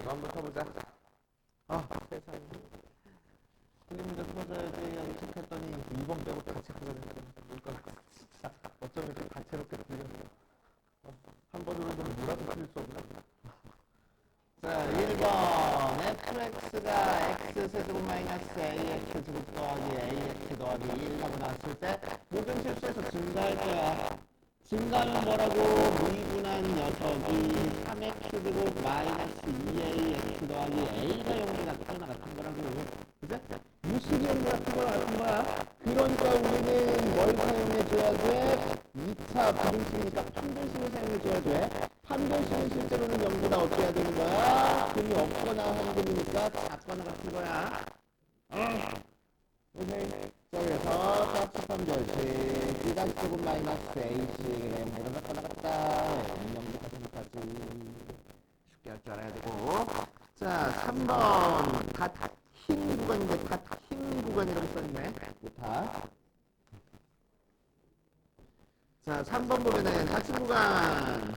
이거 한번 쳐보자. 세상에. 틀린 문제 풀어줘야지. 여기 체크했더니 2번 빼고 다 체크가 됐어. 진짜 어쩜 이렇게 다채롭게 틀려. 한 번으로는 뭐라도 틀릴 수 없나? 자, 1번 fx가 x세제곱 마이너스 ax 제곱 더하기 ax 더하기 1 하고 나왔을 때 모든 실수에서 증가할 거야. 증가는 뭐라고? 미분한 녀석이 3x 제곱 마이너스 2ax 더하기 a가 0이 같거나 같은 거라고. 그죠? 무식이형 같은 걸 알는 거야. 그러니까 우리는 뭘 사용해줘야 돼? 2차 부등식이니까 판별식을 사용해줘야 돼. 판별식은 실제로는 0보다 어때야 되는 거야? 금이 없거나 한금이니까 작거나 같은 거야. 오케이. 그래서 값 판별식 B가 조금 마이너스 A식이래. 이런 거 갖다 나갔다. 0부터 3까지 쉽게 할 줄 알아야 되고. 자, 3번 닫힌 구간인데 닫힌 구간이라고 써있네. 다. 자, 3번 보면은 닫힌 구간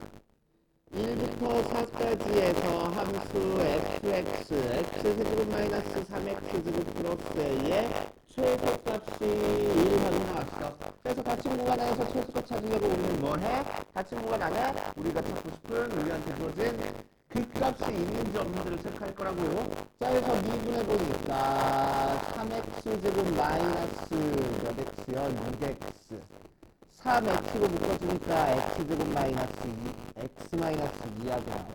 1부터 4까지에서 함수 fx, x제곱 마이너스 3x 제곱 플러스 a의 최소값이 1하고 나왔어. 그래서 닫힌 구간 안에서 최소값 찾으려고 우리는 뭘 해? 닫힌 구간 안에 우리가 찾고 싶은 우리한테 주어진 그 값이 있는지 없는지를 체크할 거라고. 자, 그래서 미분해 보니까 3x 제곱 마이너스 몇 x요? 6x 3x로 묶어주니까 x제곱 마이너스 2, x 마이너스 2하고 나와.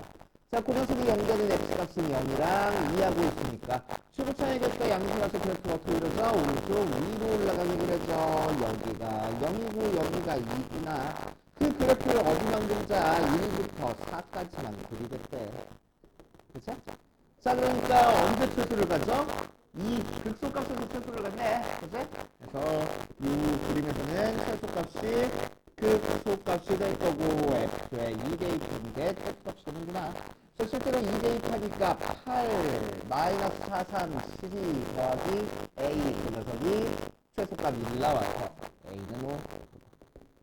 자, 그 녀석이 연결된 x값은 0이랑 2하고 있으니까 최고 차이 값과 양수라서 그래프가 어떻게 그려져? 오른쪽 위로 올라가게 그려져. 여기가 0이고 여기가 2구나. 그 그래프를 어디 만들자? 1부터 4까지만 그리겠대. 그쵸? 자, 그러니까 언제 최소를 가죠? 이 극소값에서 최소를 가네. 그치? 그래서 이 그림에서는 최소값이 극소값이 될 거고 f의 2 대입인데 최소값이 되는구나. 그래서 실제로 2 대입하니까 8 마이너스 43 12 더하기 a 그 녀석이 최소값 1 나와서 a는 5.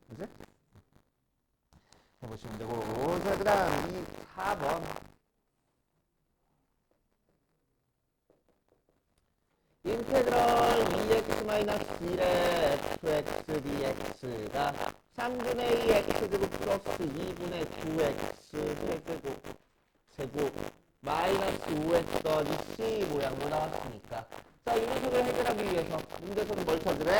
그치? 해보시면 되고. 자, 그 다음 이 4번 인테그럴 2x-1의 fx dx가 3분의 2 x제곱 플러스 2분의 9x 세제곱 마이너스 5x 더하기 c 모양으로 나왔으니까 자, 이 녀석을 해결하기 위해서 문제에서는 뭘 찾으래?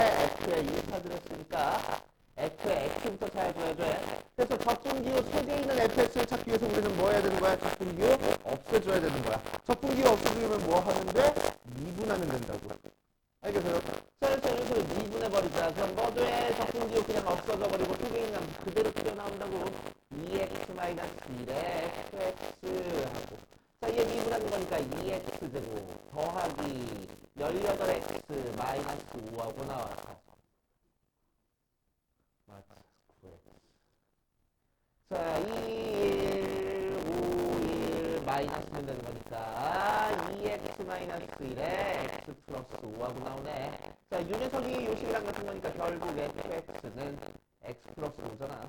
f의 2 찾으랬으니까 f의 x부터 찾아줘야 돼. 그래서 적분기호 속에 있는 fx를 찾기 위해서 우리는 뭐 해야 되는 거야? 적분기호 없애줘야 되는 거야. 적분기호 없애주려면 뭐 하는데? 미분하면 된다고. 알겠어요? 자, 그래서 미분해버리자. 그럼 모두의 적분기호 그냥 없어져 버리고 속에 있는 그대로 튀어나온다고. 2x-1의 fx 하고 자, 얘 미분하는 거니까 2x 제곱 더하기 18x 마이너스 5하고 나왔다. 자, 2, 1, 5, 1 마이너스면 되는 거니까 2x 마이너스 1에 x 플러스 5하고 나오네. 자, 이 녀석이 요식이랑 같은 거니까 결국 fx는 x 플러스 5잖아.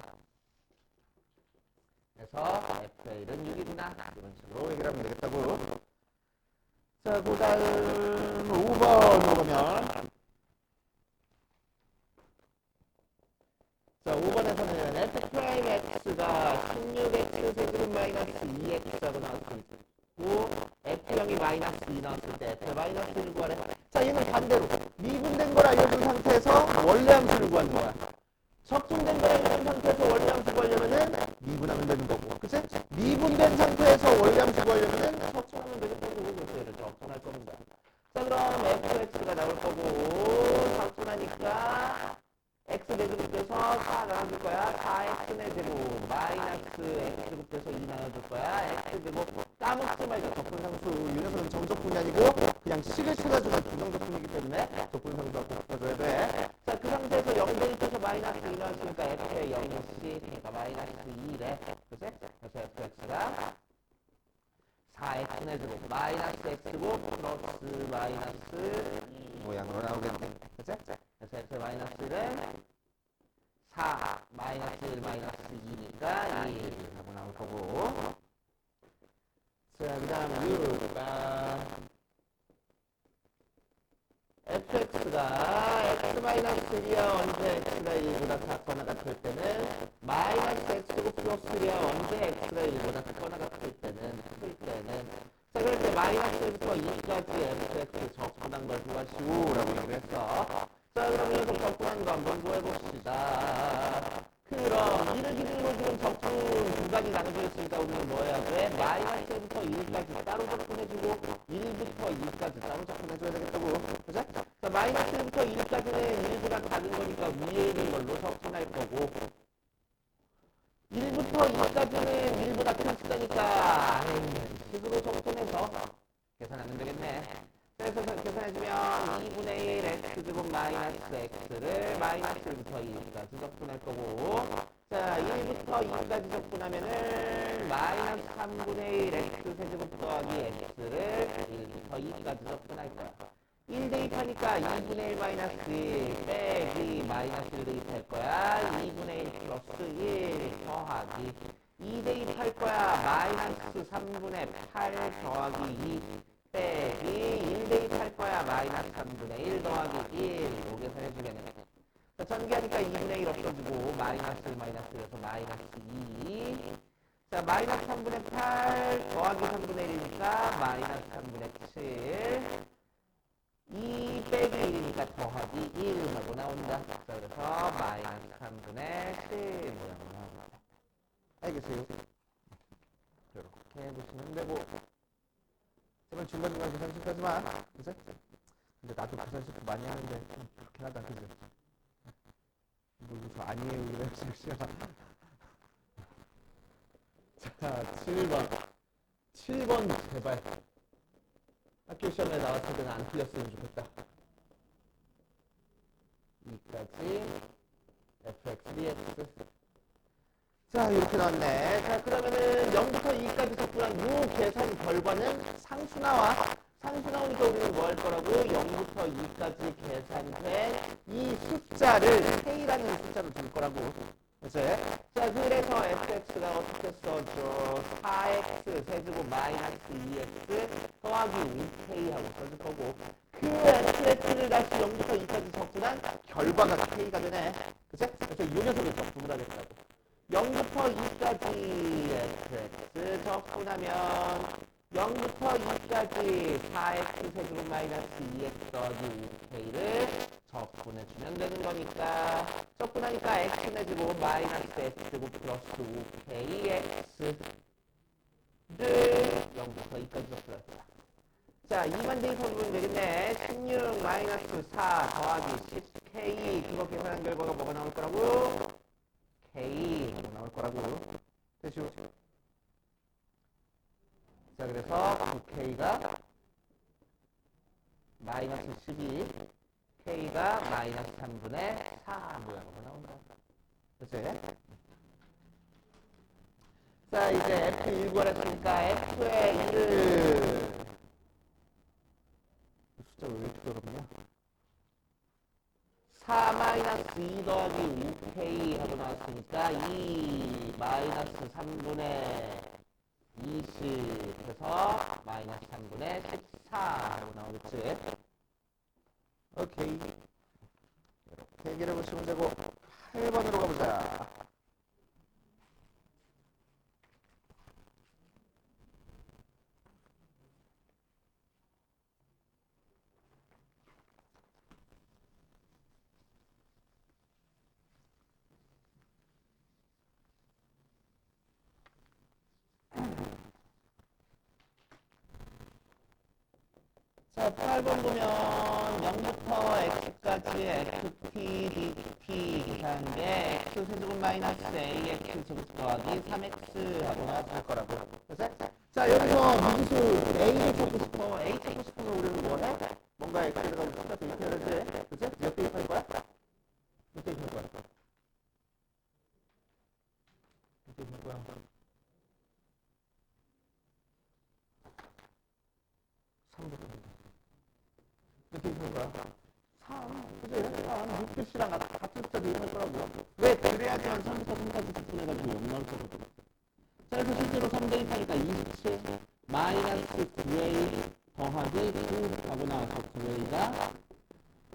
그래서 f의 1은 6이구나. 이런 식으로 해결하면 되겠다고. 자, 그 다음 5번으로 보면 자, 5번에서는 f'(x가 16x 세제곱 마이너스 2x라고 나왔고 f0이 마이너스 2 나왔을 때 f 마이너스 1을 구하래. 자, 얘는 반대로 미분된 걸 알려준 상태에서 원래 함수를 구하는 거야. 적분된 걸 알려준 상태에서 원래 함수 구하려면은 미분하면 되는 거고. 그치? 미분된 상태에서 원래 함수 구하려면은 적분하면 되겠다고. 그래서 얘를 적분할 겁니다. 자, 그럼 fx가 나올 거고 적분하니까 x 제곱 돼서 4 나눠줄 거야. 4x의 제곱 마이너스 x제곱 돼서 2 나눠줄 거야. x제곱 까먹지 말자. 적분상수 이 녀석은 정적분이 아니고 그냥 식을 찾아주는 부정적분이기 때문에 적분상수가 꼭 붙어줘야 돼. 자, 그 상태에서 0 대입해서 마이너스 2 나왔으니까 f의 0이 그러니까 마이너스 2래. 그치? 그래서 fx가 4x의 제곱 마이너스 x제곱 플러스 마이너스 2 모양으로 나오겠네. 그치? 그래서 x 마이너스 1은 4 마이너스 1 마이너스 2니까 1 하고 나올 거고. 자, 그 다음 6가 fx가 x-1이야 언제 x가 1보다 작거나 같을 때는 마이너스 x고 플러스 1이야 언제 x가 1보다 작거나 같을 때는 자 그럴 때 마이너스부터 2까지 fx 적분한 걸 구하시오 라고 얘기를 했어. 자 그럼 여기서 적분한 거 한번 구해봅시다. 그럼 이를 기준으로 지금 적분 두 가지 나눠져 있으니까 우리는 뭐 해야 돼? 마이너스부터 1까지 따로 적분해주고 1부터 2까지 따로 적분해줘야 되겠다고. 그죠? 자 마이너스부터 1까지는 1보다 작은 거니까 위에 있는 걸로 적분할 거고 1부터 2까지는 1보다 큰 숫자니까 식으로 적분해서 계산하면 되겠네. 그래서 계산해주면 2분의 1 x제곱 마이너스 x를 마이너스 1부터 2까지 적분할 거고 자 1부터 2까지 적분하면은 마이너스 3분의 1 x 세제곱 더하기 x를 1부터 2까지 적분할 거야. 1 대입하니까 2분의 1 마이너스 1 빼기 마이너스 1 대입할 거야. 2분의 1 플러스 1 더하기 2 대입할 거야. 마이너스 3분의 8 더하기 2 빼기 1 대입할 거야. 마이너스 3분의 1 더하기 1 요 계산해주면 자, 전개하니까 2분의 1 없어지고 마이너스 1 마이너스 1에서 마이너스 2 자 마이너스 3분의 8 더하기 3분의 1이니까 마이너스 3분의 7 2 빼기 1이니까 더하기 1 하고 나온다. 자 그래서 마이너스 3분의 7 모양으로 나옵니다. 알겠어요? 이렇게 해보시면 되고 제발 중간중간 계산 실패하지 마. 그치? 근데 나도 계산 실패 많이 하는데 좀 그렇긴 하다. 그치? 저 아니에요. 이래 자 7번 제발 학교 시험에 나왔을 때는 안 틀렸으면 좋겠다. 2까지 fx dx 자 이렇게 나왔네. 자 그러면은 0부터 2까지 적분한 요 계산 결과는 상수 나와. 상수 나오니까 우리는 뭐 할 거라고? 0부터 2까지 계산된 이 숫자를 k라는 숫자로 줄 거라고. 그치? 자 그래서 fx가 어떻게 써줘? 4x 세제곱 마이너스 2x 더하기 5k 하고 써줄 거고 그 fx를 다시 0부터 2까지 적분한 결과가 k가 되네. 그치? 그래서 이 녀석을 적분을 하겠다고. 0부터 2까지 fx 적분하면 0부터 2까지 4x 세제곱 마이너스 2x 더하기 5k를 적분해주면 되는 거니까 적분하니까 x 내주고 마이너스 x제곱 플러스 5kx를 0부터 2까지 적분할 거야. 자 2만 대입해보면 되겠네. 16 마이너스 4 더하기 10k 그거 계산한 결과가 뭐가 나올 거라고? K가 나올 거라고. 됐죠? 자 그래서 9K가 마이너스 12 K가 마이너스 3분의 4 모양으로 나온다. 그치? 자 이제 F1 구하랬으니까 F의 1을 숫자가 왜 이렇게 어렵냐? 4 마이너스 2 더하기 5K 하고 나왔으니까 2 마이너스 3분의 20에서 마이너스 3분의 14 하고 나오겠지? 오케이. 이렇게 얘기를 해보시면 되고 8번으로 가보자. 자, 8번 보면 0부터 x까지 ft, dt 계산한 게 x 세제곱 마이너스 ax 제곱 더하기 3x 하고 나왔을 거라고. 그치? 자, 여기서 미지수 a를 찾고 싶어. a 찾고 싶으면 우리는 뭐 해? 뭔가 x를 가지고 숫자 대입해야 되지? 그치? 몇 대입할 거야? 몇 대입할 거야? 몇 대입할 거야? 3부터. 이렇게 있는 거야. 3. 그치? 3. 6교시랑 같은 숫자 대입할 거라고. 왜? 그래야지만 3부터 3까지 접근해가지고 0 나올 거거든. 자, 그래서 실제로 3 대입하니까 27 마이너스 9a 더하기 9 하고 나와서 9a가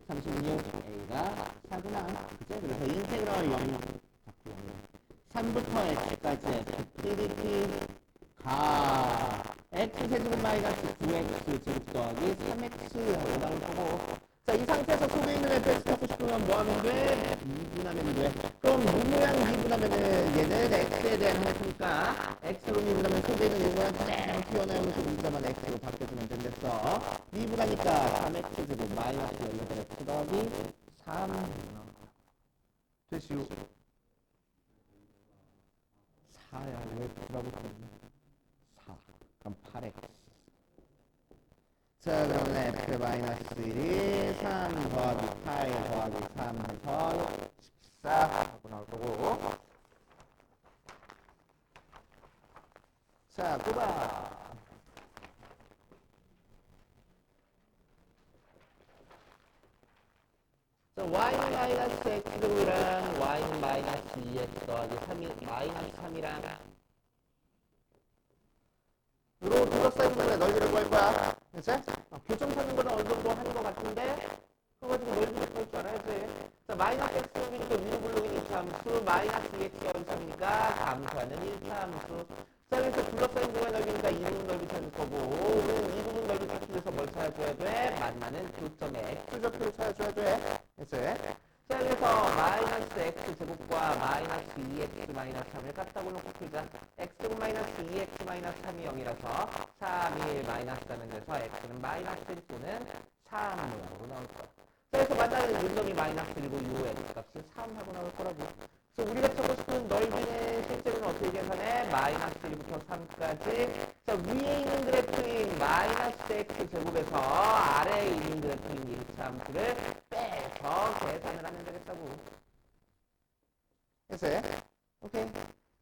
36a가 4구나. 그죠? 그래서 인테그럴 0 3부터 x까지 PDT 가 x 세제곱 마이너스 9x 제곱 더하기 3x 하고 나올 거고. 자, 이 상태에서 속에 있는 fx 찾고 싶으면 뭐 하면 돼? 미분하면 돼. 그럼 무모양 미분하면은 얘는 x에 대한 하나니까 x로 미분하면 속에 있는 요거랑 그대로 튀어나오면서 우리가만 x로 바꿔주면 된댔어. 미분하니까 3x 제곱 마이너스 18x 더하기 3 되시오. 4야. 왜 9라고 그러니? 4. 그럼 8x. 자, 그러면 f 마이너스 1이 3 더하기 8 더하기 3 해서 14 하고 나올 거고. 자, 꼽아. 자, y 마이너스 x제곱이랑 y 마이너스 2x 더하기 3이 마이너스 3이랑 으로 둘러싸이면 넓이를 구할 거야. 그치? 교점 찾는 거는 어느 정도 하는 것 같은데 그거 가지고 넓이를 구할 줄 알아야지. 자, 마이너스 x제곱이니까 위로 불러오긴 2차함수, 마이너스 2x가 2차니까 감소하는 1차함수. 자, 그래서 둘러싸인 공간 넓이니까 2부분 넓이 찾을 거고, 우리는 2부분 넓이 찾기 위해서 뭘 찾아줘야 돼? 만나는 교점의 x좌표를 찾아줘야 돼. 그치? 자, 그래서 마이너스 x제곱과 마이너스 2x 마이너스 3을 갖다고 놓고 풀자. x제곱 마이너스 2x 마이너스 3이 0이라서 3, 1 마이너스 하는 데서 x는 마이너스 1 또는 3으로 나올 거야. 그래서 만나는 눈점이 마이너스 1이고 요 x 값은 3 하고 나올 거라고. 그래서 우리가 찾고 싶은 넓이는 실제로는 어떻게 계산해? 마이너스 1부터 3까지. 자, 위에 있는 그래프인 마이너스 x 제곱에서 아래에 있는 그래프인 1차 함수를 빼서 계산을 하면 되겠다고. 됐어요? 오케이.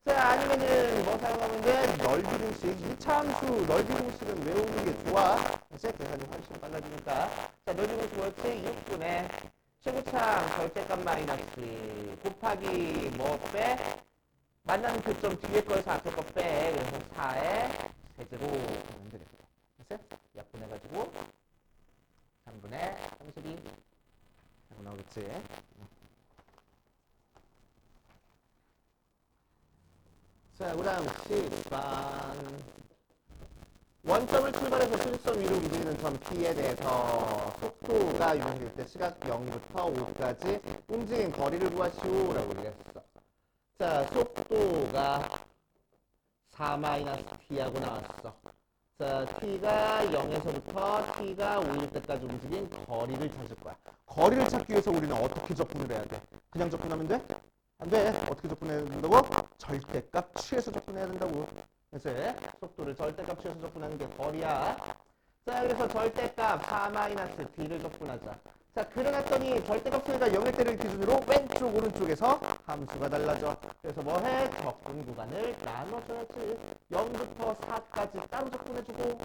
자, 아니면은 뭐 사용하면 돼? 넓이 공식. 2차 함수 넓이 공식은 외우는 게 좋아. 됐어요? 계산이 훨씬 빨라지니까. 자, 넓이 공식 뭐였지? 6분의 최고창 절대값 마이너스 곱하기 뭐 빼? 만나는 교점 뒤에 거에서 앞에 거 빼. 그래서 4의 세제곱 하면 되겠다. 됐어요? 약분해가지고 3분의 32 하고 나오겠지. 자, 그 다음 10번. 원점을 출발해서 실선 위로 움직이는 점 t에 대해서 속도가 유지될 때 시각 0부터 5까지 움직인 거리를 구하시오 라고 그랬어. 자, 속도가 4-t하고 나왔어. 자, t가 0에서부터 t가 5일 때까지 움직인 거리를 찾을 거야. 거리를 찾기 위해서 우리는 어떻게 접근을 해야 돼? 그냥 접근하면 돼? 안 돼. 어떻게 접근해야 된다고? 절대값 취해서 접근해야 된다고. 그래서 속도를 절대값 취해서 접근하는 게 거리야. 자, 그래서 절대값 4-t를 접근하자. 자, 그려놨더니 절대값 소리가 0일 때를 기준으로 왼쪽 오른쪽에서 함수가 달라져. 그래서 뭐해? 접근 구간을 나눠줘야지. 0부터 4까지 따로 접근해주고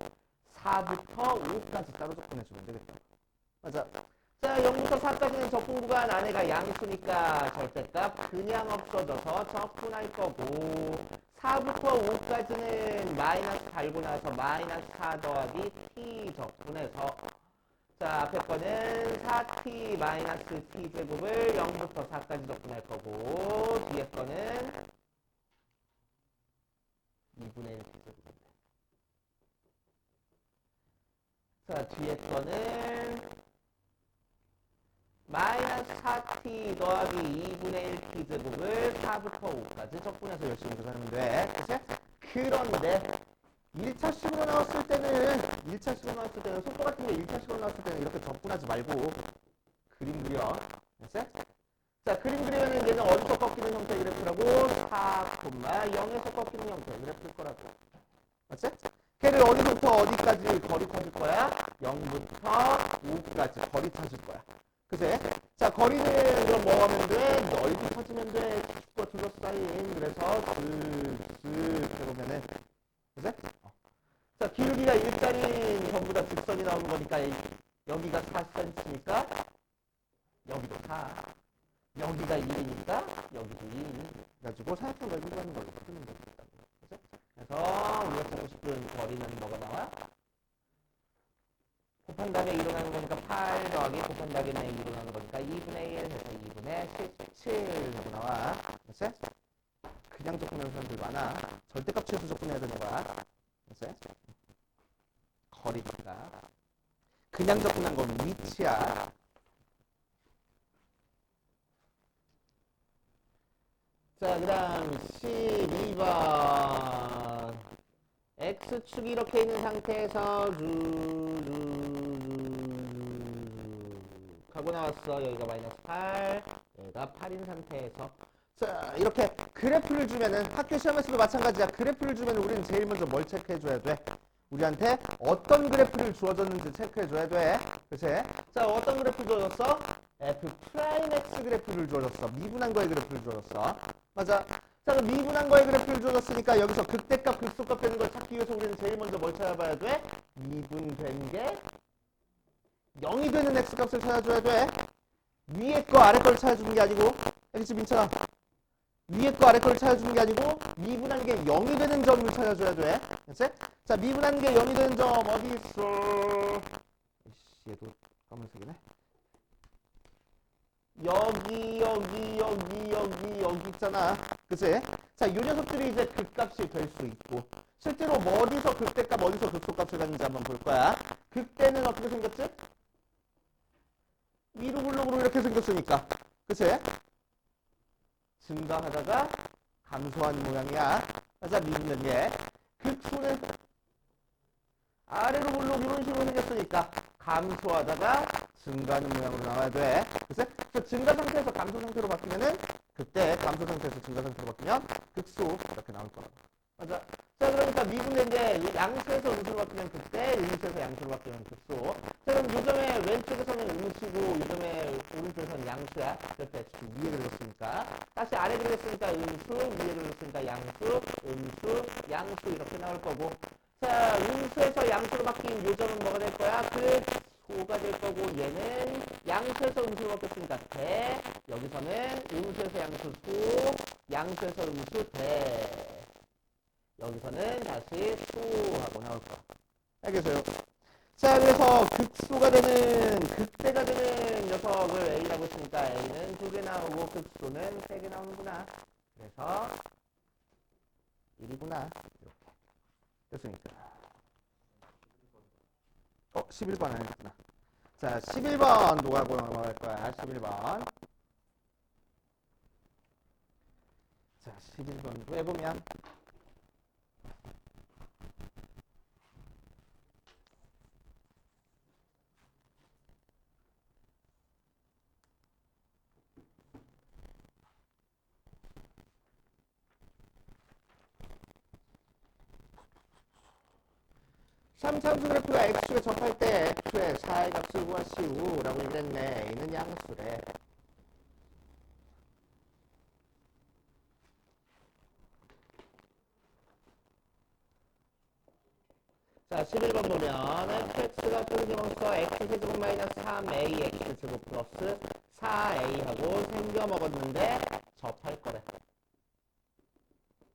4부터 5까지 따로 접근해주면 되겠다. 맞아. 자, 0부터 4까지는 접근 구간 안에가 양수니까 절대값 그냥 없어져서 접근할 거고 4부터 5까지는 마이너스 달고 나서 마이너스 4 더하기 t 접근해서 자, 앞에 거는 4t 마이너스 t 제곱을 0부터 4까지 접근할 거고 뒤에 거는 2분의 1 t 제곱입니다. 자, 뒤에 거는 마이너스 4t 더하기 2분의 1t 제곱을 4부터 5까지 접근해서 열심히 계산하면 돼. 그치? 그런데 1차식으로 나왔을 때는 속도 같은 게 1차식으로 나왔을 때는 이렇게 접근하지 말고 그림 그려. 됐어? 자, 그림 그리면은 얘는 어디서 꺾이는 형태의 그래프라고? 4,0에서 꺾이는 형태의 그래프일 거라고. 맞지? 걔를 어디부터 어디까지 거리 찾을 거야? 0부터 5까지 거리 찾을 거야. 그치? 자, 거리는 그럼 뭐 하면 돼? 넓이 찾으면 돼. 축과 둘러싸인. 그래서 슥슥 해보면은 그치? 자, 기울기가 1짜리 전부 다 직선이 나오는 거니까 여기가 4cm니까 여기도 4. 여기가 1이니까 여기도 1. 그래가지고 사각형 넓이 구하는 걸로 쓰면 되겠다. 그치? 그래서 우리가 쓰고 싶은 거리는 뭐가 나와? 곱한 다음에 일어나는 거니까 8 더하기 곱한 다음에 일어나는 거니까 2분의 1 해서 2분의 17 하고 나와. 그치? 그냥 접근하는 사람들 많아. 절대값 최소 접근해야 되는 거야. 그치? 거리니까. 그냥 접근한 건 위치야. 자, 그 다음 12번. X축이 이렇게 있는 상태에서 하고 나왔어. 여기가 마이너스 8, 여기가 8인 상태에서. 자, 이렇게 그래프를 주면은 학교 시험에서도 마찬가지야. 그래프를 주면 우리는 제일 먼저 뭘 체크해줘야 돼? 우리한테 어떤 그래프를 주어졌는지 체크해줘야 돼. 그치? 자, 어떤 그래프 주어졌어? F'X 그래프를 주어졌어. 미분한 거의 그래프를 주어졌어. 맞아. 자, 그럼 미분한 거의 그래프를 주어졌으니까 여기서 극대값, 극소값 되는 걸 찾기 위해서 우리는 제일 먼저 뭘 찾아봐야 돼? 미분된 게 0이 되는 X값을 찾아줘야 돼. 위에 거 아래 걸 찾아주는 게 아니고, 알겠지, 민철아? 위에 거 아래 걸 찾아주는 게 아니고 미분한 게 0이 되는 점을 찾아줘야 돼. 그치? 자, 미분한 게 0이 되는 점 어디 있어? 얘도 까만색이네. 여기 있잖아. 그치? 자, 이 녀석들이 이제 극값이 될 수 있고, 실제로 어디서 극대값, 어디서 극소값을 갖는지 한번 볼 거야. 극대는 어떻게 생겼지? 위로 블록으로 이렇게 생겼으니까. 그치? 증가하다가 감소하는 모양이야. 맞아, 미분된 게. 극소는 아래로 블록 이런 식으로 생겼으니까 감소하다가 증가하는 모양으로 나와야 돼. 그래서 증가 상태에서 감소 상태로 바뀌면은 그때 감소 상태에서 증가 상태로 바뀌면 극소 이렇게 나올 거라고. 맞아. 자, 그러니까 미분된 게 양수에서 음수로 바뀌면 극대, 음수에서 양수로 바뀌면 극소. 자, 그럼 요점에 왼쪽에서는 음수고 요점에 오른쪽에서는 양수야. 이렇게 위에 그렸으니까. 다시 아래 그렸으니까 음수, 위에 그렸으니까 양수, 음수, 양수 이렇게 나올 거고. 자, 음수에서 양수로 바뀐 요점은 뭐가 될 거야? 극소가 될 거고, 얘는 양수에서 음수로 바뀌었으니까 대, 여기서는 음수에서 양수 소, 양수에서 음수 대. 여기서는 다시 수하고 나올 거. 알겠어요? 자, 그래서 극소가 되는, 극대가 되는 녀석을 A라고 했으니까 A는 2개 나오고 극소는 3개 나오는구나. 그래서 1이구나. 이렇게. 됐습니까? 11번 아니구나. 자, 11번 노하고 넘어갈 거야. 11번. 자, 11번도 해보면. 삼삼수 그래프가 X축에 접할 때 F의 4의 값을 구하시오 라고 얘기했네. A는 양수래. 자, 11번 보면 fx가 뚫리면서 x제곱 마이너스 3ax 제곱 플러스 4a하고 생겨 먹었는데 접할 거래.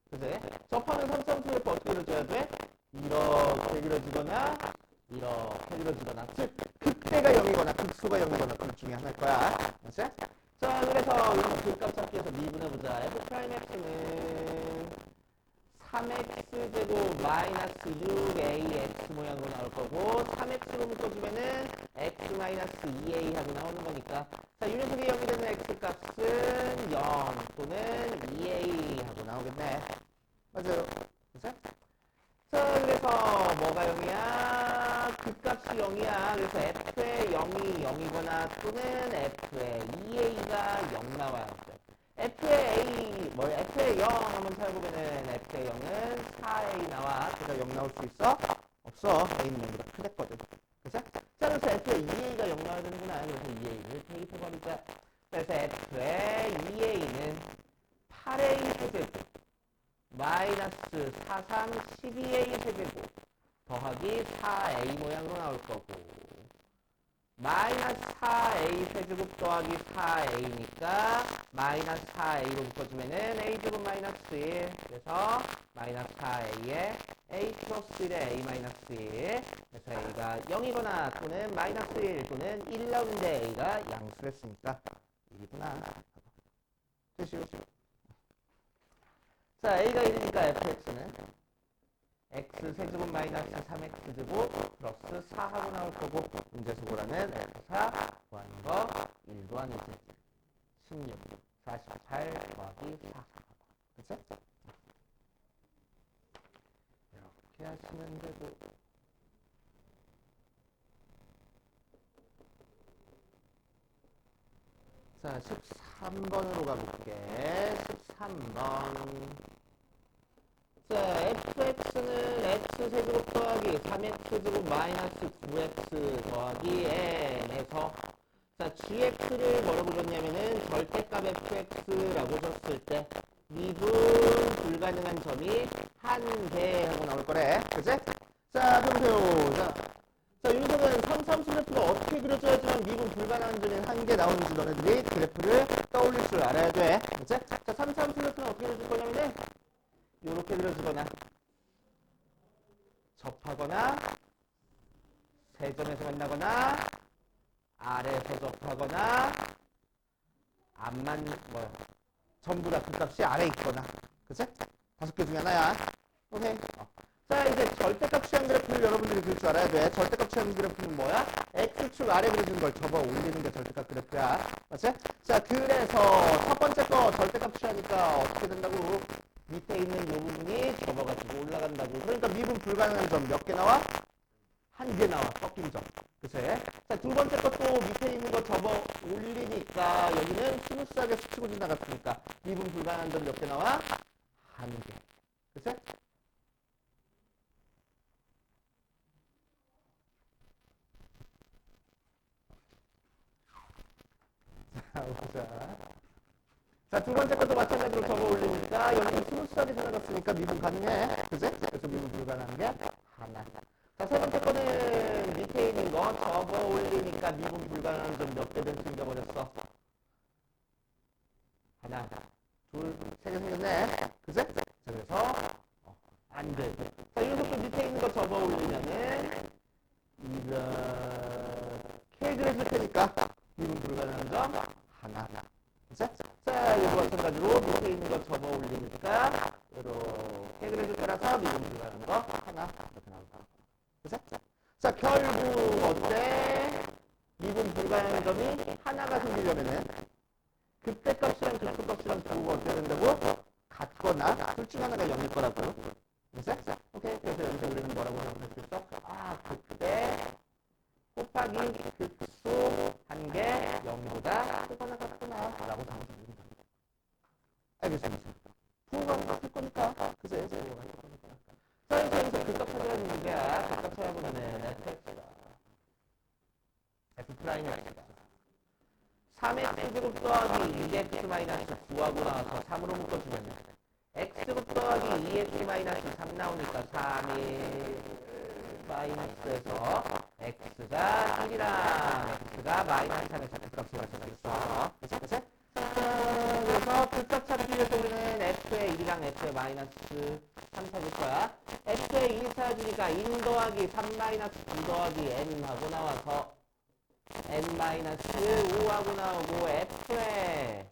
그치? 접하면 삼삼수 그래프 어떻게 그려줘야 돼? 이렇게 그려지거나 이렇게 그려지거나, 즉 극대가 0이거나 극소가 0이거나 둘 중에 하나일 거야. 그치? 자, 그래서 여기서 극값 찾기 위해서 미분해보자. f'x는 3x제곱 마이너스 6ax 모양으로 나올 거고, 3x로 묶어주면은 x 마이너스 2a 하고 나오는 거니까, 자, 이 녀석이 0이 되는 x값은 0 또는 2a 하고 나오겠네. 맞아요. 그치? 자, 그래서 뭐가 0이야? 극값이 0이야. 그래서 f의 0이 0이거나 또는 f의 2a가 0 나와요. f의 f의 0 한번 찾아보면은 f의 0은 4a 나와. 그래서 0 나올 수 있어? 없어. a는 0보다 크댔거든. 그죠? 자, 그래서 f의 2a가 0 나와야 되는구나. 그래서 2a를 대입해버리자. 그래서 f의 2a는 8a 세제곱 마이너스 43 12a 세제곱 더하기 4a 모양으로 나올 거고, 마이너스 4a 세제곱 더하기 4a니까 마이너스 4a로 묶어주면은 a제곱 마이너스 1. 그래서 마이너스 4a에 a 플러스 1에 a 마이너스 1. 그래서 a가 0이거나 또는 마이너스 1 또는 1 나오는데 a가 양수를 했으니까 1이구나. 되시오. 자, a가 1이니까 fx는 x 세제곱 마이너스 3x 제곱 플러스 4하고 나올 거고, 문제 수고라는 f4 구하는 거 1 더하기 16, 48 더하기 4. 그치? 이렇게 하시면 되고. 자, 13번으로 가볼게. 13번. 자, fx는 x 세제곱 더하기 3x 제곱 마이너스 9x 더하기 n에서, 자, gx를 뭐라고 줬냐면은 절대값 fx라고 줬을 때 미분 불가능한 점이 한 개 하고 나올 거래. 그치? 자, 그럼 보세요. 자, 윤석은 삼삼수 그래프가 어떻게 그려져야지만 미분 불가능한 점이 한 개 나오는지 너네들이 그래프를 떠올릴 줄 알아야 돼. 그치? 자, 삼삼수 그래프는 어떻게 그려질 거냐면은 요렇게 그려지거나 접하거나 세점에서 만나거나 아래에서 접하거나 앞만 전부 다 그 값이 아래에 있거나. 그치? 5개 중에 하나야. 오케이. 자, 이제 절대값 취한 그래프를 여러분들이 그릴 줄 알아야 돼. 절대값 취한 그래프는 뭐야? x축 아래 그려진 걸 접어 올리는 게 절대값 그래프야. 맞지? 자, 그래서 첫 번째 거 절대값 취하니까 어떻게 된다고? 밑에 있는 요 부분이 접어가지고 올라간다고. 그러니까 미분 불가능한 점 몇 개 나와? 한 개 나와. 꺾인 점. 그치? 자, 두 번째 것도 밑에 있는 거 접어 올리니까 여기는 스무스하게 스치고 지나갔으니까 미분 불가능한 점 몇 개 나와? 한 개. 그치? 자, 보자. 자, 두 번째 것도 마찬가지로 접어 올리니까 여기는 스무스하게 지나갔으니까 미분 가능해. 그치? 그래서 미분 불가능한 게 하나. 자, 세 번째 거는 밑에 있는 거 접어 올리니까 미분 불가능한 점 몇 개든 생겨버렸어. 하나, 둘, 세 개 생겼네. 그치? 자, 그래서 안 돼. 자, 이렇게 밑에 있는 거 접어 올리면은 이렇게 그랬을 테니까 미분 불가능한 점 하나. 그치? 자, 이거 마찬가지로 밑에 있는 거 접어 올리니까 이렇게 그려줄 거라서 미분 불가능한 거 하나. 이렇게 나온다. 그치? 자, 결국 어때? 미분 불가능한 점이 하나가 생기려면은 그때값이랑 그때값이랑 두고가 어떻게 된다고? 같거나 둘 중 하나가 0일 거라고. 그치? 오케이. 그래서 여기서 우리는 뭐라고 생각할 수 있어? 아, 그때 곱하기 극수 한 개 0보다 크거나 같구나 라고 생각합니다. 알겠습니다. 부호가 같을 거니까. 그치? 부호가 같을 거니까. 자, 여기서 극값 찾아야지 문제야. 극값 찾아보면은 fx가 f'x가 3x 제곱 더하기 2x 마이너스 9하고 나와서 3으로 묶어주면 x 제곱 더하기 2x 마이너스 3 나오니까 3이 마이너스에서 x가 1이랑 x가 마이너스 3에서 극값을 맞출 수 있어. 그치? 그래서 극값 찾기 위해서 우리는 f의 1이랑 f의 마이너스 3 찾을 거야. f의 1 찾으니까 1 더하기 3 마이너스 9 더하기 n 하고 나와서 n-5하고 나오고 f에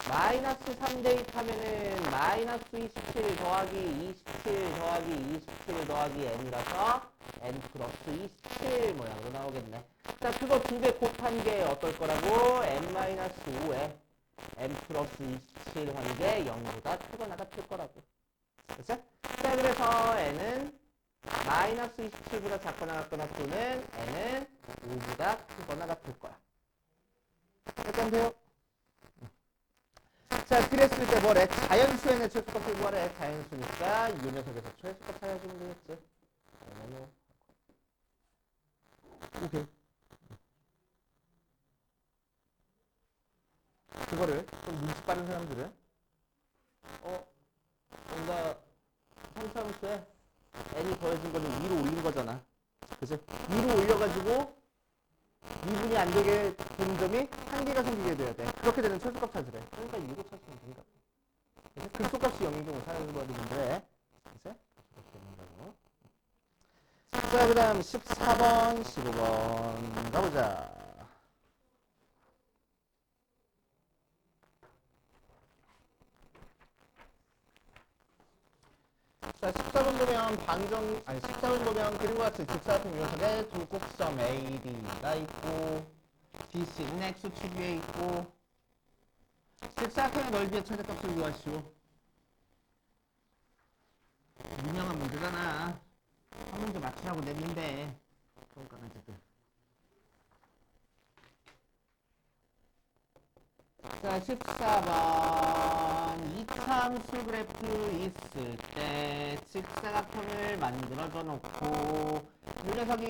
마이너스 3 대입하면은 마이너스 27 더하기 27 더하기 27 더하기 n이라서 n 플러스 27 모양으로 나오겠네. 자, 그거 두 개 곱한 게 어떨 거라고? n-5에 n 플러스 27 한 게 0보다 크거나 같을 거라고. 그치? 자, 그래서 n은 마이너스 27보다 작거나 같거나 또는 n은 5보다 크거나 같을 거야. 일단 돼요. 자, 그랬을 때 뭐래? 자연수에는 최소값을 구하래. 자연수니까 이 녀석에서 최소값 찾아주면 되겠지. 오케이. 그거를 좀 눈치 빠른 사람들은 뭔가 상수함수에 n이 더해진 거는 위로 올린 거잖아. 그치? 위로 올려가지고 미분이 안 되게 되는 점이 한 개가 생기게 돼야 돼. 그렇게 되면 최소값 찾으래. 그러니까 이거 찾으면 된다. 극소값이 0인 경우 사용해버리는데 그치? 자, 그 다음 14번, 15번 가보자. 자, 14번 보면 14번 보면 그림과 같이 직사각형 묘석에 두 곡점 AD가 있고 BC는 X축 위에 있고 직사각형의 넓이의 최대값을 구하시오. 유명한 문제잖아. 한 문제 맞추라고 냈는데 그러니까 어쨌든. 자, 14번 이차함수 그래프 있을 때 직사각형을 만들어줘 놓고 이 녀석이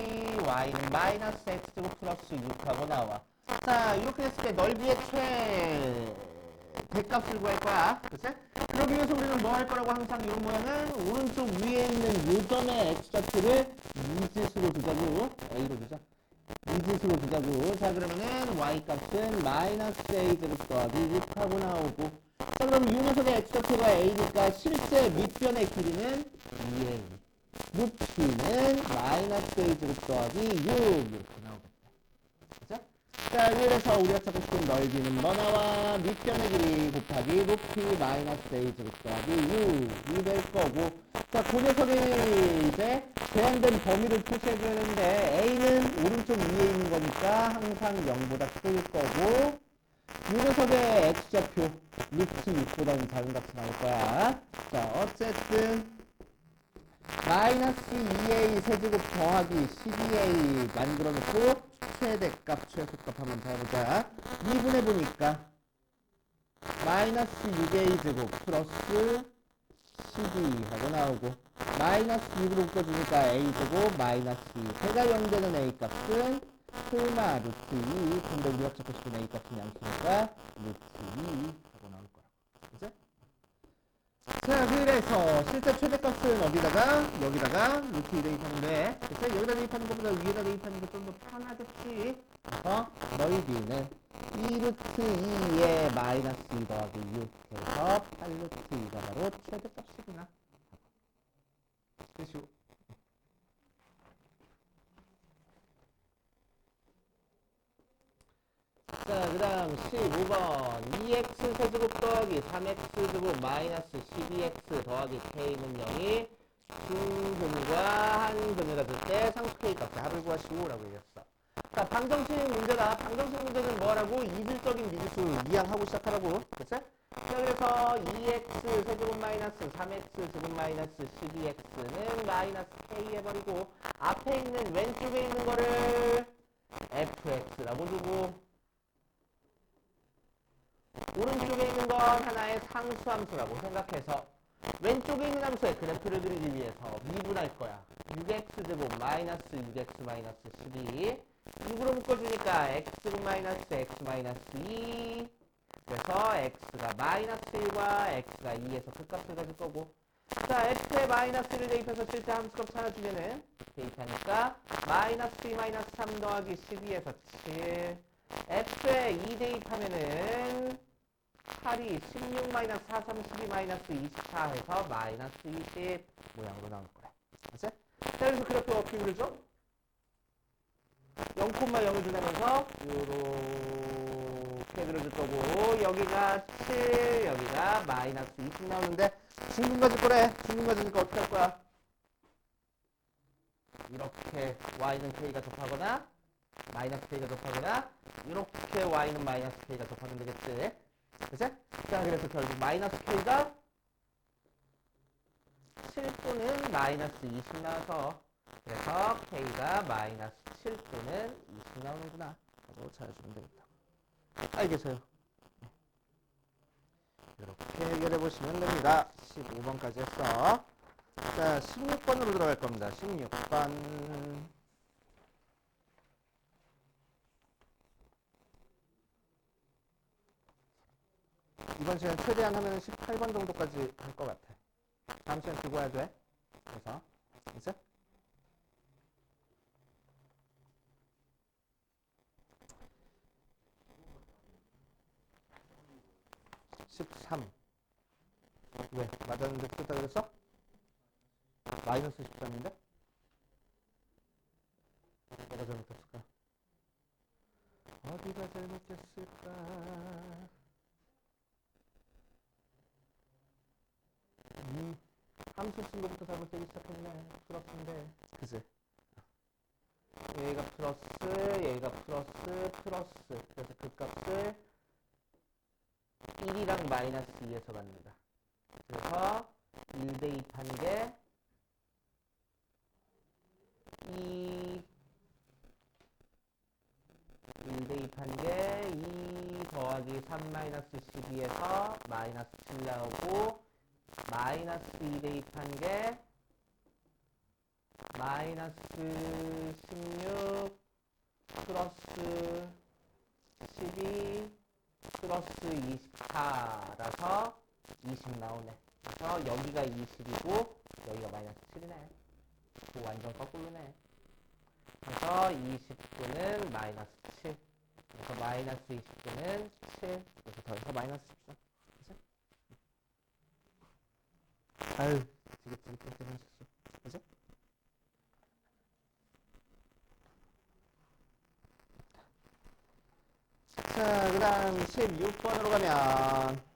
y는 마이너스 x제곱 플러스 6하고 나와. 자, 이렇게 됐을 때 넓이의 대값을 구할 거야. 그치? 그러기 위해서 우리는 뭐 할 거라고 항상 이런 모양은 오른쪽 위에 있는 요 점의 x좌표를 무짓으로 두자고 a로 두자. 무짓으로 두자고. 자, 그러면은 y 값은 마이너스 a제곱 더하기 6하고 나오고. 자, 그럼 이 녀석의 x좌표가 a니까 실제 밑변의 길이는 2a. 높이는 마이너스 a제곱 더하기 6 이렇게 나오겠다. 그죠? 자, 그래서 우리가 찾고 싶은 넓이는 뭐 나와? 밑변의 길이 곱하기 높이 마이너스 a제곱 더하기 6이 될 거고. 자, 그 녀석이 이제 제한된 범위를 표시해줘야 되는데 a는 오른쪽 위에 있는 거니까 항상 0보다 클 거고 이 녀석의 x좌표 루트 6보다는 작은 값이 나올 거야. 자, 어쨌든 마이너스 2a 세제곱 더하기 12a 만들어 놓고 최대값 최소값 한번 잡아보자. 2분해 보니까 마이너스 6a 제곱 플러스 12 하고 나오고 마이너스 6으로 묶어주니까 a 제곱 마이너스 2 해가 0 되는 a 값은 설마 루트 2 근데 우리가 찾고 싶은 a 값은 양수니까 루트 2 하고 나올 거야. 그치? 자, 그래서 실제 최대값은 어디다가? 여기다가 루트 2 대입하면 돼. 그치? 여기다 대입하는 것보다 위에다 대입하는 게 좀 더 편하겠지? 그래서 넓이는 2루트 2에 마이너스 2 더하기 6 해서 8루트 2가 바로 최대값이구나. 그렇죠. 자, 그 다음 15번 2x 세제곱 더하기 3x 제곱 마이너스 12x 더하기 k는 0이 중근과 한근을 가질 때 상수 k 값의 합을 구하시오 라고 얘기했어. 자, 방정식 문제다. 방정식 문제는 뭐라고? 이질적인 미지수 이항하고 시작하라고. 그치? 자, 그래서 2x 세제곱 마이너스 3x 제곱 마이너스 12x는 마이너스 k 해버리고 앞에 있는 왼쪽에 있는 거를 fx라고 주고 오른쪽에 있는 건 하나의 상수함수라고 생각해서 왼쪽에 있는 함수의 그래프를 그리기 위해서 미분할 거야. 6x제곱 마이너스 6x 마이너스 12 6으로 묶어주니까 x제곱 마이너스 x 마이너스 2 그래서 x가 마이너스 1과 x가 2에서 끝값을 가질 거고 자, f에 마이너스를 대입해서 실제 함수값 찾아주면은 대입하니까 마이너스 2 마이너스 3 더하기 12에서 7 f에 2 대입하면은 8이 16 마이너스 4, 32 마이너스 24 해서 마이너스 20 모양으로 나올 거야. 알았지? 자, 그래서 그래프 어떻게 그리죠? 0,0을 주면서 요렇게 그려줄 거고 여기가 7, 여기가 마이너스 20 나오는데 중분 가질 거래. 중분 가지니까 어떻게 할 거야? 이렇게 y는 k가 접하거나 마이너스 k가 접하거나 이렇게 y는 마이너스 k가 접하면 되겠지. 그치? 자, 그래서 결국 마이너스 k가 7 또는 마이너스 20 나와서 그래서 k가 마이너스 7 또는 20 나오는구나 하고 찾아주면 되겠다. 알겠어요? 이렇게 해결해 보시면 됩니다. 15번까지 했어. 자, 16번으로 들어갈 겁니다. 16번. 이번 시간 최대한 하면 18번 정도까지 할 것 같아. 다음 시간 두고 해야 돼. 그래서 이제 13 마이너스 13인데? 뭐가 잘못됐을까? 어디가 잘못됐을까? 함수 쓴 것부터 잘못되기 시작했네. 플러스인데. 그지? 얘가 플러스, 얘가 플러스, 플러스. 그래서 그 값을 1이랑 마이너스 2에서 받는다. 그래서 1 대입한 게 1 대입한 게 2 더하기 3 마이너스 12에서 마이너스 7 나오고 마이너스 2 대입한 게 마이너스 16 플러스 12 플러스 24라서 20 나오네. 그래서 여기가 20이고 여기가 마이너스 7이네. 완전 거꾸로네. 그래서 20분은 마이너스 7. 그래서 마이너스 20분은 7. 그래서 더해서 마이너스 14. 그치? 아유, 지긋지긋 하셨어. 그치? 자, 그 다음 16번으로 가면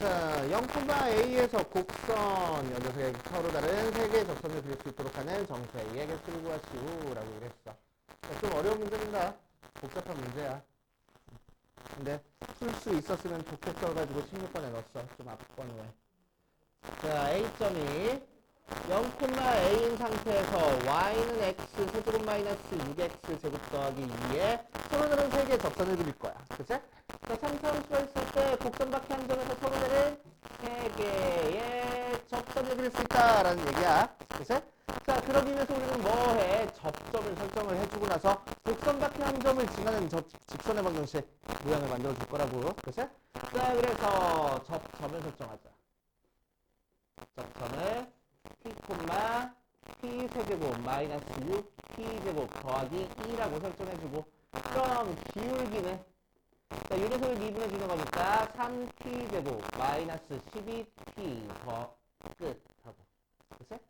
자, 0,A에서 곡선 녀석의 서로 다른 세 개의 접선을 그릴 수 있도록 하는 정수 A의 개수를 구하시오 라고 그랬어. 좀 어려운 문제입니다. 복잡한 문제야. 근데 풀 수 있었으면 좋겠어가지고 16번에 넣었어. 좀 앞번 후에. 자, A점이 0,A인 상태에서 Y는 X 세제곱 마이너스 6X 제곱 더하기 2에 서로 다른 세 개의 접선을 그릴 거야. 그치? 자, 3차함수가 있을 때 곡선 밖의 한 점에서 서로 다른 세 개의 접선을 그릴 수 있다라는 얘기야. 그치? 자, 그러기 위해서 우리는 뭐 해? 접점을 설정을 해주고 나서 곡선 밖의 한 점을 지나는 직선의 방정식 모양을 만들어 줄 거라고. 그치? 자, 그래서 접점을 설정하자. 접점을 P, P 세제곱 마이너스 6 P 제곱 더하기 2라고 설정해주고 그럼 기울기는 자, 요래서 미분해 주는 거니까 3P 제곱 마이너스 12P 더 끝 하고 그치?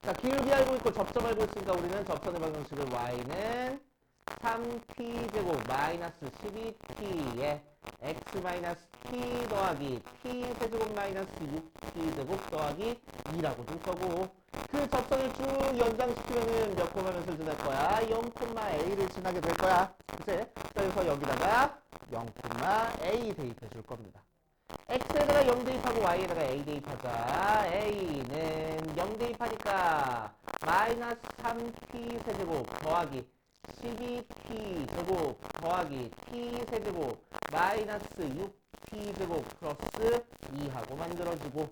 자, 기울기 알고 있고 접점 알고 있으니까 우리는 접선의 방정식을 Y는 3P 제곱 마이너스 12P에 X 마이너스 P 더하기 P 세제곱 마이너스 6P 제곱 더하기 2라고 줄 거고 그 접선을 쭉 연장시키면은 몇 콤마면서 지날 거야? 0,A를 지나게 될 거야. 그치? 그래서 여기다가 0,A 대입해 줄 겁니다. X에다가 0 대입하고 Y에다가 A 대입하자. A는 0 대입하니까 마이너스 3P 세제곱 더하기 12P 제곱 더하기 P 세제곱 마이너스 6P 제곱 플러스 2하고 만들어주고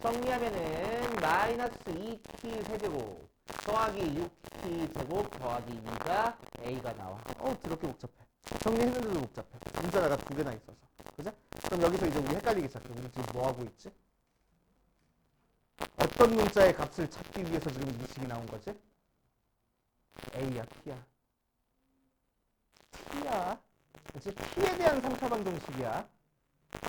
정리하면은 마이너스 2P 세제곱 더하기 6P 제곱 더하기 2가 A가 나와. 더럽게 복잡해. 정리했는데도 복잡해. 문자가 두 개나 있어서. 그죠? 그럼 여기서 이제 우리 헷갈리기 시작해. 우리 지금 뭐 하고 있지? 어떤 문자의 값을 찾기 위해서 지금 이 식이 나온 거지? A야, T야. T야. 그치? T에 대한 3차 방정식이야.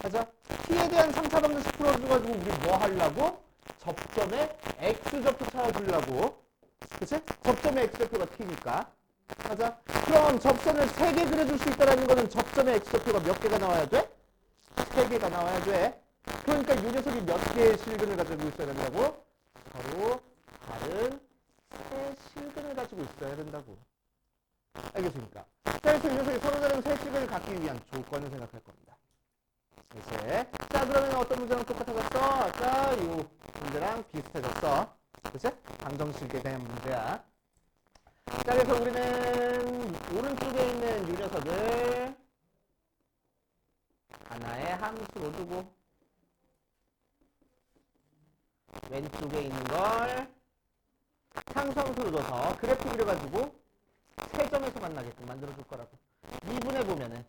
맞아? T에 대한 3차 방정식 풀어줘가지고 우리 뭐 하려고? 접점에 X좌표 찾아주려고. 그치? 접점의 X좌표가 T니까. 맞아? 그럼 접선을 3개 그려줄 수 있다는 거는 접점의 X좌표가 몇 개가 나와야 돼? 3개가 나와야 돼. 그러니까 이 녀석이 몇 개의 실근을 가지고 있어야 된다고? 서로 다른 세 실근을 가지고 있어야 된다고. 알겠습니까? 자, 그래서 이 녀석이 서로 다른 세 실근을 갖기 위한 조건을 생각할 겁니다. 이제 자, 그러면 어떤 문제랑 똑같아졌어? 아까 이 문제랑 비슷해졌어. 그치? 방정식에 대한 문제야. 자, 그래서 우리는 오른쪽에 있는 이 녀석을 하나의 함수로 두고 왼쪽에 있는 걸 상수함수로 둬서 그래프 그려가지고 세 점에서 만나게끔 만들어줄 거라고. 미분해 보면은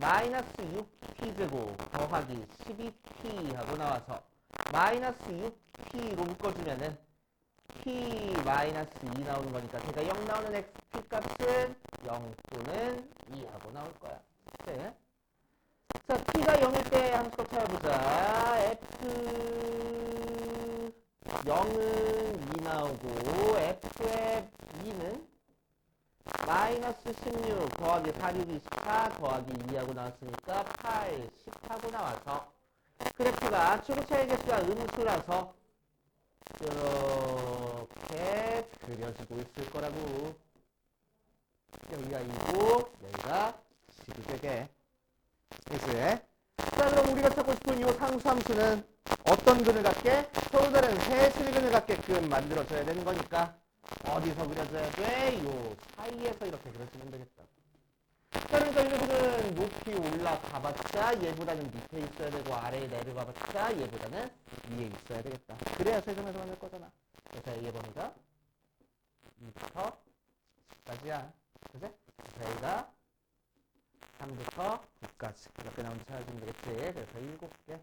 마이너스 6P제곱 더하기 12P 하고 나와서 마이너스 6P로 묶어주면은 P 마이너스 2 나오는 거니까 걔가 0 나오는 XP 값은 0 또는 2 하고 나올 거야. 네. 자, t가 0일 때 함수값 찾아보자. f 0은 2 나오고 f의 2는 마이너스 16 더하기 4, 6, 24 더하기 2하고 나왔으니까 8, 10하고 나와서 그래프가 추구차의 개수가 음수라서 이렇게 그려지고 있을 거라고. 여기가 2고 여기가 10이 되게. 그치? 자, 그럼 우리가 찾고 싶은 이 상수함수는 어떤 근을 갖게? 서울들은 세실근을 갖게끔 만들어줘야 되는 거니까 어디서 그려줘야 돼? 요 사이에서 이렇게 그려주면 되겠다. 자, 그러니까 이 녀석은 높이 올라가봤자 얘보다는 밑에 있어야 되고 아래에 내려가봤자 얘보다는 위에 있어야 되겠다. 그래야 세점에서 만들 거잖아. 그래서 A의 범위가 2부터 10까지야. 그치? 그래서 A가 3부터 9까지 이렇게 나오는지 찾아주면 되겠지. 그래서 7개.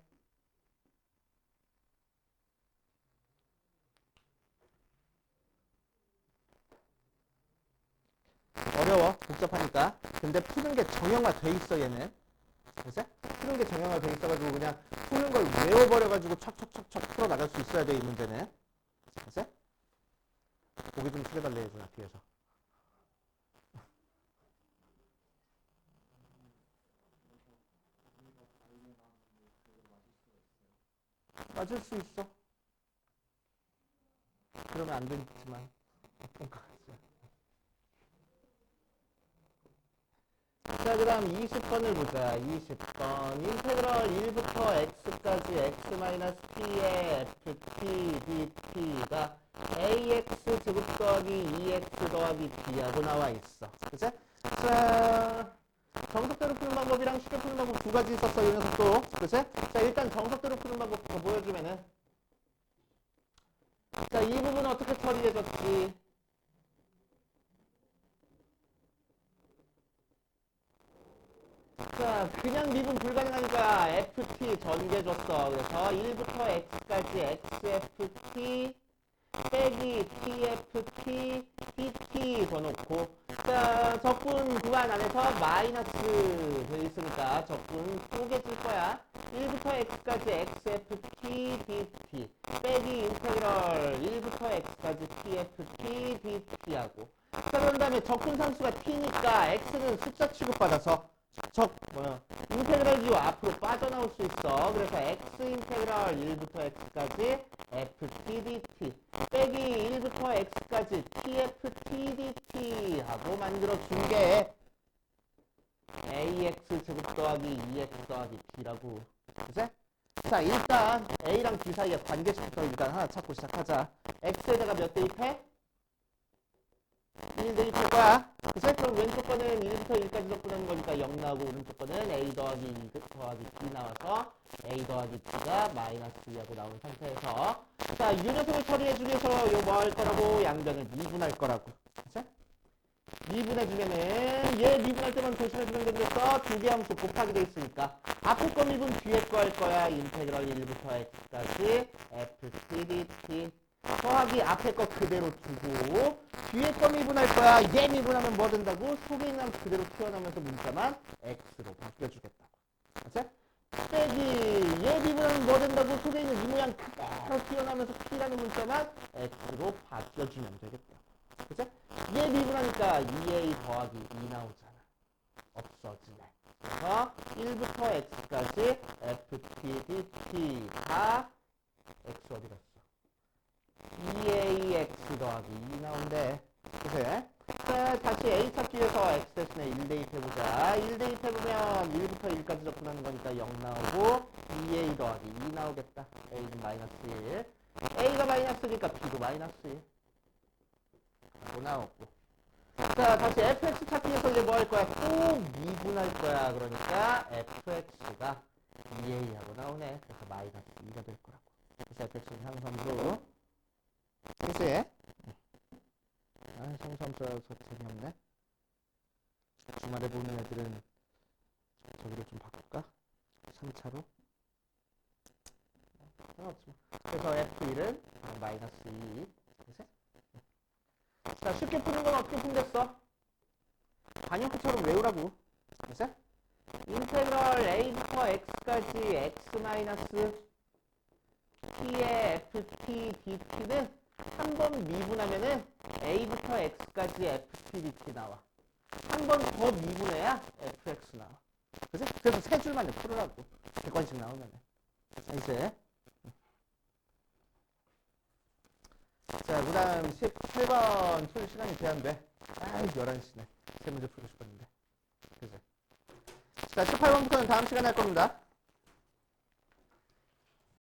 어려워. 복잡하니까. 근데 푸는 게 정형화 돼 있어 얘는. 그치? 푸는 게 정형화 돼 있어가지고 그냥 푸는 걸 외워버려가지고 척척척척 풀어나갈 수 있어야 돼 이 문제는. 그치? 고개 좀 숙여달래 해주나 뒤에서. 맞을 수 있어. 그러면 안 되지만. 자, 그 다음 20번을 보자. 20번. 인테그럴 1부터 x까지 x-p의 ft dt가 ax 제곱 더하기 2x 더하기 b하고 나와 있어. 그치? 자, 정석대로 푸는 방법이랑 쉽게 푸는 방법 두 가지 있었어, 이 녀석도. 그치? 자, 일단 정석대로 푸는 방법부터 보여주면은. 자, 이 부분 어떻게 처리해줬지? 자, 그냥 미분 불가능하니까 ft 전개줬어. 그래서 1부터 x까지 xft 빼기 tft dt 줘놓고 자, 적분 구간 안에서 마이너스 돼 있으니까 적분 쪼개질 거야. 1부터 x까지 xft dt 빼기 인테그럴 1부터 x까지 tft dt하고 자, 그런 다음에 적분 상수가 t니까 x는 숫자 취급받아서 인테그럴 기호 앞으로 빠져나올 수 있어. 그래서 x 인테그럴 1부터 x까지 ft dt 빼기 1부터 x까지 tft dt 하고 만들어준 게 ax 제곱 더하기 2x 더하기 b라고. 그치? 자, 일단 a랑 b 사이의 관계식부터 일단 하나 찾고 시작하자. x에다가 몇 대입해? 1 대입할 거야. 그치? 그럼 왼쪽 거는 1부터 1까지 적분하는 거니까 0 나오고 오른쪽 거는 a 더하기 2 더하기 b 나와서 a 더하기 b가 마이너스 2하고 나온 상태에서 자, 이 녀석을 처리해주기 위해서 요 뭐 할 거라고? 양변을 미분할 거라고. 그치? 미분해주면은 얘 미분할 때만 조심해주면 되겠어. 두 개 함수 곱하기 돼 있으니까 앞에 거 미분 뒤에 거 할 거야. 인테그럴 1부터 x까지 ft dt 더하기 앞에 거 그대로 두고 뒤에 거 미분할 거야. 얘 미분하면 뭐 된다고? 속에 있는 그대로 튀어나오면서 문자만 x로 바뀌어주겠다고. 그치? 빼기 얘 미분하면 뭐 된다고? 속에 있는 이 모양 그대로 튀어나오면서 p라는 문자만 x로 바뀌어주면 되겠다. 그치? 얘 미분하니까 2a 더하기 2 나오잖아. 없어지네. 그래서 1부터 x까지 ft dt 다 x 어디 갔어? 2ax 더하기 2 나온대. 그래? 자, 다시 a 찾기 위해서 x 대신에 1 대입해보자. 1 대입해보면 1부터 1까지 접근하는 거니까 0 나오고 2a 더하기 2 나오겠다. a는 마이너스 1. a가 마이너스니까 b도 마이너스 1. 하고 나오고. 자, 다시 fx 찾기 위해서 이제 뭐 할 거야? 또 미분할 거야. 그러니까 fx가 2a하고 나오네. 그래서 마이너스 2가 될 거라고. 그래서 fx는 상수함수. 그치? 아, 상수함수라서 재미없네. 주말에 보는 애들은 저기로 좀 바꿀까? 3차로? 그래서 f1은 마이너스 2. 그치? 자, 쉽게 푸는 건 어떻게 푼댔어? 관용구처럼 외우라고. 그치? 인테그럴 a부터 x까지 x 마이너스 p의 ft dt는 한 번 미분하면은 a부터 x까지 ft dt 나와. 한 번 더 미분해야 fx 나와. 그치? 그래서 세 줄만 풀으라고. 100번씩 나오면은. 알지? 자, 그 다음 18번 풀 시간이 돼야한데. 아이, 11시네. 세 문제 풀고 싶었는데. 그치? 자, 18번부터는 다음 시간에 할 겁니다.